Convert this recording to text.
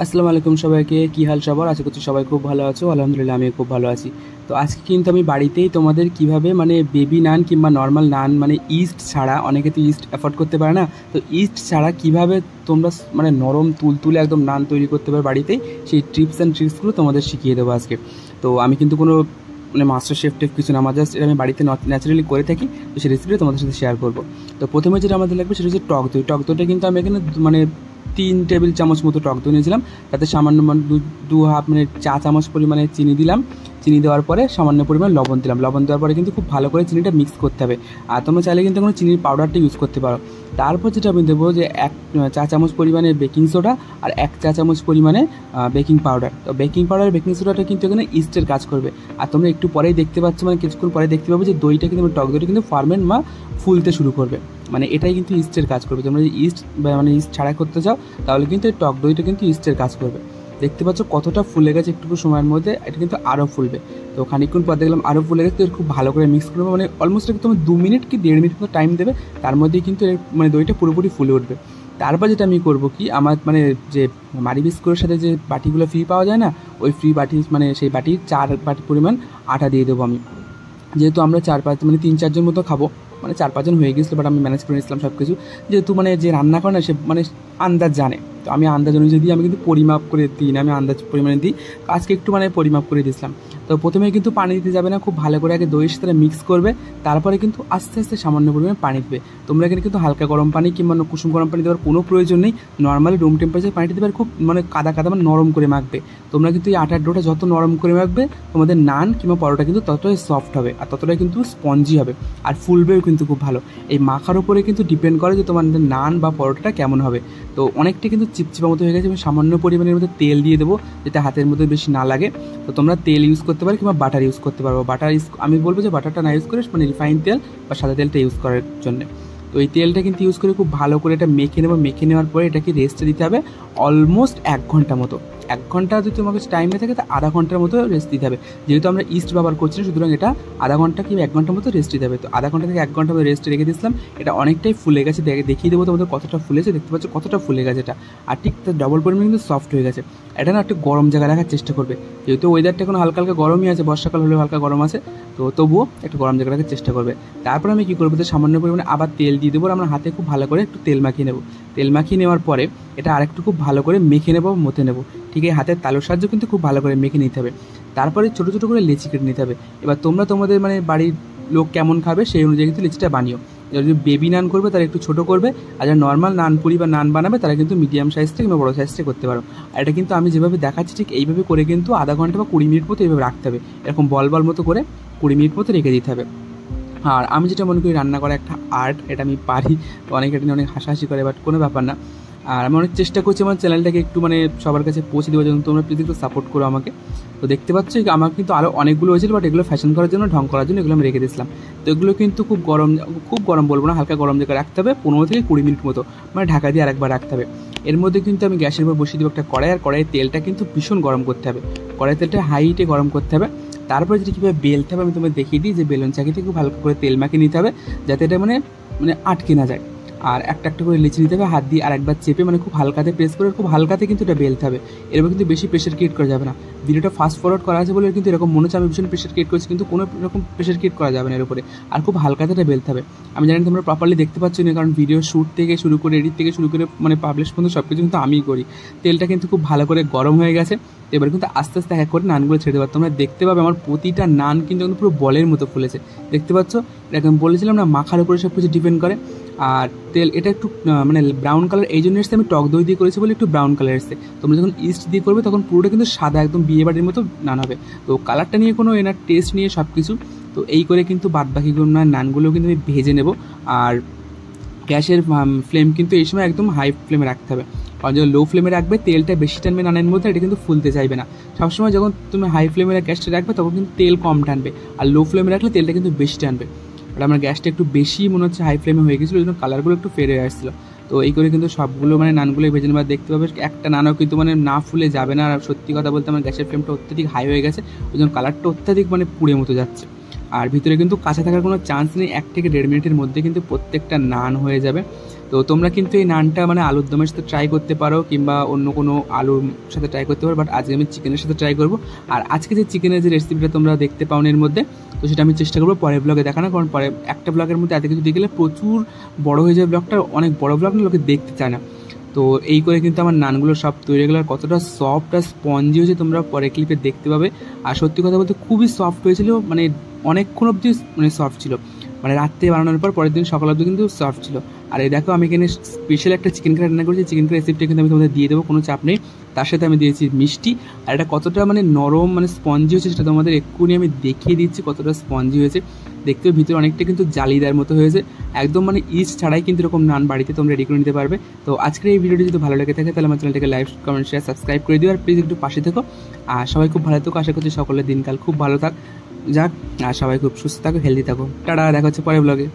আসসালামু আলাইকুম সবাইকে, কী হাল সবার? আশা করছি সবাই খুব ভালো আছো। আলহামদুলিল্লাহ আমিও খুব ভালো আছি। তো আজকে কিন্তু আমি বাড়িতেই তোমাদের কিভাবে মানে বেবি নান কিংবা নর্মাল নান মানে ইস্ট ছাড়া, অনেকে তো ইস্ট অ্যাফোর্ড করতে পারে না, তো ইস্ট ছাড়া কিভাবে তোমরা মানে নরম তুলতুলে একদম নান তৈরি করতে পারো বাড়িতেই, সেই টিপস অ্যান্ড ট্রিক্সগুলো তোমাদের শিখিয়ে দেবো আজকে। তো আমি কিন্তু কোনো মানে মাস্টার শেফ টেফ কিছু না, আমার জাস্ট এটা আমি বাড়িতে ন্যাচারালি করে থাকি, তো সেই রেসিপিটা তোমাদের সাথে শেয়ার করবো। তো প্রথমে যেটা আমাদের লাগবে সেটা হচ্ছে টক দই। টক দইটা কিন্তু আমি এখানে মানে 3 টেবিল চামচ মতো টক দই নিয়েছিলাম। তাতে সামান্য মানে দু হাফ মানে চা চামচ পরিমাণে চিনি দিলাম। চিনি দেওয়ার পরে সামান্য পরিমাণ লবণ দিলাম। লবণ দেওয়ার পরে কিন্তু খুব ভালো করে চিনিটা মিক্স করতে হবে। আর তোমরা চাইলে কিন্তু কোনো চিনির পাউডারটা ইউজ করতে পারো। তারপর যেটা আমি দেবো যে 1 চা চামচ পরিমাণে বেকিং সোডা আর 1 চা চামচ পরিমাণে বেকিং পাউডার। তো বেকিং পাউডার বেকিং সোডাটা কিন্তু এখানে ইস্টের কাজ করবে। আর তোমরা একটু পরেই দেখতে পাচ্ছ, মানে কিছুক্ষণ পরে দেখতে পাবো যে দইটা কিন্তু টক দইটা কিন্তু ফার্মেন্ট বা ফুলতে শুরু করবে। মানে এটাই কিন্তু ইস্টের কাজ করবে। তোমরা যদি ইস্ট মানে ইস্ট ছাড়া করতে চাও তাহলে কিন্তু এই টক দইটা কিন্তু ইস্টের কাজ করবে। দেখতে পাচ্ছ কতটা ফুলে গেছে একটু সময়ের মধ্যে, এটা কিন্তু আরও ফুলবে। তো খানিকক্ষণ পর দেখলাম আরও ফুলে গেছে, তো খুব ভালো করে মিক্স করবে, মানে অলমোস্ট তোমার 2 মিনিট কি 1.5 মিনিট মতো টাইম দেবে। তার মধ্যেই কিন্তু মানে দইটা পুরোপুরি ফুলে উঠবে। তারপর যেটা আমি করবো কি, আমার মানে যে মারি বিস্কুটের সাথে যে বাটিগুলো ফ্রি পাওয়া যায় না, ওই ফ্রি বাটি মানে সেই বাটির 4 বাটি পরিমাণ আটা দিয়ে দেবো আমি। যেহেতু আমরা 4-5 মানে 3-4 জন মতো খাবো, মানে 4-5 জন হয়ে গেছিলো, বাট আমি ম্যানেজ করে নিয়েছিলাম সব কিছু। যেহেতু মানে যে রান্না করে না সে মানে আন্দাজ জানে, তো আমি আন্দাজ অনুযায়ী দিই, আমি কিন্তু পরিমাপ করে দিই না, আমি আন্দাজ পরিমাণে দিই। আজকে একটু মানে পরিমাপ করে দিয়েছিলাম। তো প্রথমে কিন্তু পানি দিতে যাবে না, খুব ভালো করে আগে দইয়ের সাথে মিক্স করবে। তারপরে কিন্তু আস্তে আস্তে সামান্য পরিমাণে পানি দেবে। তোমরা এখানে কিন্তু হালকা গরম পানি কিংবা কুসুম গরম পানি দেওয়ার কোনো প্রয়োজন নেই। নর্মালি রুম টেম্পারেচার পানিটা দেবে, আর খুব মানে কাদা কাদা মানে নরম করে মাখবে। তোমরা কিন্তু এই আটার ডোটা যত নরম করে মাখবে, তোমাদের নান কিংবা পরোটা কিন্তু ততটাই সফট হবে আর ততটাই কিন্তু স্পঞ্জি হবে আর ফুলবেও কিন্তু খুব ভালো। এই মাখার উপরে কিন্তু ডিপেন্ড করে যে তোমাদের নান বা পরোটাটা কেমন হবে। তো অনেকটা কিন্তু চিপচিপা মতো হয়ে গেছে। আমি সামান্য পরিমাণের মধ্যে তেল দিয়ে দেবো, যেটা হাতের মধ্যে বেশি না লাগে। তো তোমরা তেল ইউজ করতে পারো কিংবা বাটার ইউজ করতে পারো। বাটার আমি বলবো যে বাটারটা না ইউজ করে মানে রিফাইন তেল বা সাদা তেলটা ইউজ করার জন্য। তো এই তেলটা কিন্তু ইউজ করে খুব ভালো করে এটা মেখে নেবো। মেখে নেওয়ার পরে এটাকে রেস্টে দিতে হবে অলমোস্ট 1 ঘন্টা মতো। 1 ঘন্টা যদি তোমার কাছে টাইম না থাকে তো আধা ঘন্টার মতো রেস্ট দিতে হবে। যেহেতু আমরা ইস্ট ব্যবহার করছি না, সুতরাং এটা আধা ঘন্টা কি 1 ঘন্টার মতো রেস্ট দিতে হবে। তো আধা ঘন্টা থেকে 1 ঘন্টা মতো রেস্টে রেখে দিয়েছিলাম। এটা অনেকটাই ফুলে গেছে, দেখিয়ে দেবো তোমাদের কতটা ফুলেছে। দেখতে পাচ্ছ কতটা ফুলে গেছে এটা, আর ঠিক তার ডবল পরিমাণ কিন্তু সফট হয়ে গেছে। এটা না একটু গরম জায়গায় রাখার চেষ্টা করবে, যেহেতু ওয়েদারটা এখন হালকা হালকা গরমই আছে, বর্ষাকাল হলেও হালকা গরম আছে, তো তবুও একটু গরম জায়গায় রাখার চেষ্টা করবে। তারপর আমি কী করবো, তো সামান্য পরিমাণে আবার তেল দিয়ে দেবো। আমরা হাতে খুব ভালো করে একটু তেল মাখিয়ে নেবো। তেল মাখিয়ে নেওয়ার পরে এটা আরেকটু খুব ভালো করে মেখে নেবো, মথে নেবো। ঠিক এই হাতের তালুর সাহায্য কিন্তু খুব ভালো করে মেখে নিতে হবে। তারপরে ছোটো ছোটো করে লেচি কেটে নিতে হবে। এবার তোমরা তোমাদের মানে বাড়ির লোক কেমন খাবে সেই অনুযায়ী কিন্তু লেচিটা বানিও। যদি বেবি নান করবে তারা একটু ছোটো করবে, আর যারা নর্মাল নানপুরি বা নান বানাবে তারা কিন্তু মিডিয়াম সাইজটা কিংবা বড়ো সাইজটা করতে পারো। আর এটা কিন্তু আমি যেভাবে দেখাচ্ছি ঠিক এইভাবে করে কিন্তু আধা ঘন্টা বা 20 মিনিট মতো এইভাবে রাখতে হবে। এরকম বল বল মতো করে 20 মিনিট মতো রেখে দিতে হবে। আর আমি যেটা মনে করি রান্না করা একটা আর্ট, এটা আমি পারি। তো অনেকে এটা নিয়ে অনেক হাসাহাসি করে, বাট কোনো ব্যাপার না। আর আমি অনেক চেষ্টা করছি আমার চ্যানেলটাকে একটু মানে সবার কাছে পৌঁছে দেওয়ার জন্য। তোমরা প্লিজ একটু সাপোর্ট করো আমাকে। তো দেখতে পাচ্ছ আমার কিন্তু আরও অনেকগুলো হয়েছিল, বাট এগুলো ফ্যাশন করার জন্য, ঢং করার জন্য এগুলো আমি রেখে দিয়েছিলাম। তো এগুলো কিন্তু খুব গরম বলবো না, হালকা গরম জায়গায় রাখতে হবে 15 থেকে 20 মিনিট মতো, মানে ঢাকা দিয়ে আরেকবার রাখতে হবে। এর মধ্যে কিন্তু আমি গ্যাসের উপর বসিয়ে দেবো একটা কড়াই, আর কড়াইয়ের তেলটা কিন্তু ভীষণ গরম করতে হবে। কড়াইয়ের তেলটা হাই হিটে গরম করতে হবে। তারপরে যেটা কীভাবে বেলতে হবে আমি তোমাদের দেখিয়ে দিই, যে বেলুন চাকিতে খুব হালকা করে তেল মাখিয়ে নিতে হবে, যাতে এটা মানে আটকে না যায়। আর একটা একটা করে লিচি নিতে হবে হাত দিয়ে, আর একবার চেপে মানে খুব হালকাতে প্রেস করে খুব হালকাতে কিন্তু এটা বেলতে হবে। এরকম কিন্তু বেশি প্রেশার ক্রিয়েট করা যাবে না। ভিডিওটা ফাস্ট ফরওয়ার্ড করা আছে বলে কিন্তু এরকম মনে হচ্ছে আমি ভীষণ প্রেশার ক্রিয়েট করছি, কিন্তু কোনো রকম প্রেশার ক্রিয়েট করা যাবে না এর উপরে। আর খুব হালকাতে এটা বেলতে হবে। আমি জানি তোমরা প্রপারলি দেখতে পাচ্ছ না, কারণ ভিডিও শ্যুট থেকে শুরু করে এডিট থেকে শুরু করে মানে পাবলিশ পর্যন্ত সব কিছু কিন্তু আমিই করি। তেলটা কিন্তু খুব ভালো করে গরম হয়ে গেছে। এবার কিন্তু আস্তে আস্তে এক করে নানগুলো ছেড়ে দেবো। তোমরা দেখতে পাবে আমার প্রতিটা নান কিন্তু পুরো বলের মতো ফুলেছে। দেখতে পাচ্ছ, এরকম বলেছিলাম না মাখার উপরে সব কিছু ডিপেন্ড করে। আর তেল এটা একটু মানে ব্রাউন কালার এই জন্য এসছে, আমি টক দই দিয়ে করেছি বলে একটু ব্রাউন কালার এসছে। তোমরা যখন ইস্ট দিয়ে করবে তখন পুরোটা কিন্তু সাদা একদম বিয়ে বাড়ির মতো নান হবে। তো কালারটা নিয়ে কোনো এনার টেস্ট নিয়ে সব কিছু। তো এই করে কিন্তু বাদ বাকিগুলো নানগুলো কিন্তু আমি ভেজে নেব। আর গ্যাসের ফ্লেম কিন্তু এই সময় একদম হাই ফ্লেমে রাখতে হবে, কারণ যখন লো ফ্লেমে রাখবে তেলটা বেশি টানবে নানের মধ্যে, এটা কিন্তু ফুলতে চাইবে না। সবসময় যখন তুমি হাই ফ্লেমে গ্যাসটা রাখবে তখন কিন্তু তেল কম টানবে, আর লো ফ্লেমে রাখলে তেলটা কিন্তু বেশি টানবে। আর আমার গ্যাসটা একটু বেশি মনে হচ্ছে হাই ফ্লেমে হয়ে গেছিলো, ওই জন্য কালারগুলো একটু ফেরে আসছিলো। তো এই করে কিন্তু সবগুলো মানে নানগুলো ভেজে নেবার দেখতে পাবে একটা নানও কিন্তু মানে না ফুলে যাবে না। আর সত্যি কথা বলতে আমার গ্যাসের ফ্লেমটা অত্যাধিক হাই হয়ে গেছে, ওই জন্য কালারটা অত্যাধিক মানে পুড়ে মতো যাচ্ছে। আর ভিতরে কিন্তু কাঁচা থাকার কোনো চান্স নেই। 1 থেকে 1.5 মিনিটের মধ্যে কিন্তু প্রত্যেকটা নান হয়ে যাবে। তো তোমরা কিন্তু এই নানটা মানে আলুর দমের সাথে ট্রাই করতে পারো কিংবা অন্য কোনো আলুর সাথে ট্রাই করতে পারো, বাট আজকে আমি চিকেনের সাথে ট্রাই করবো। আর আজকে যে চিকেনের যে রেসিপিটা তোমরা দেখতে পাও এর মধ্যে, তো সেটা আমি চেষ্টা করবো পরের ব্লগে দেখানো, কারণ পরে একটা ব্লগের মধ্যে এত কিছু দিয়ে গেলে প্রচুর বড় হয়ে যায় ব্লগটা, অনেক বড় ব্লগ না লোকে দেখতে চায় না। তো এই করে কিন্তু আমার নানগুলো সব তৈরি হয়ে গেলো, আর কতটা সফট আর স্পঞ্জি হয়েছে তোমরা পরে ক্লিপে দেখতে পাবে। আর সত্যি কথা বলতে খুবই সফট হয়েছিল, মানে অনেকক্ষণ অবধি মানে সফট ছিল, মানে রাত্রে বানানোর পর পরের দিন সকাল অবধি কিন্তু সফট ছিল। আর এই দেখো আমি এখানে স্পেশাল একটা চিকেন কারি রান্না করেছি, চিকেন কারি রেসিপিটা কিন্তু আমি তোমাদের দিয়ে দেবো, কোনো চাপ নেই। তার সাথে আমি দিয়েছি মিষ্টি, আর এটা কতটা মানে নরম মানে স্পঞ্জি হয়েছে সেটা তোমাদের এক্ষুনি আমি দেখিয়ে দিচ্ছি কতটা স্পঞ্জি হয়েছে। দেখতেও ভিতরে অনেকটা কিন্তু জালিদার মতো হয়েছে, একদম মানে ইস্ট ছাড়াই কিন্তু এরকম নান বাড়িতে তোমরা রেডি করে নিতে পারবে। তো আজকের এই ভিডিওটি যদি ভালো লেগে থাকে তাহলে আমার চ্যানেলটাকে লাইক কমেন্ট শেয়ার সাবস্ক্রাইব করে দিও, আর প্লিজ একটু পাশে থেকো। আর সবাই খুব ভালো থাকো, আশা করছি সকলের দিনকাল খুব ভালো যাক, আর সবাই খুব সুস্থ থাকো, হেলদি থাকো। টাটা, দেখা হচ্ছে পরের ব্লগে।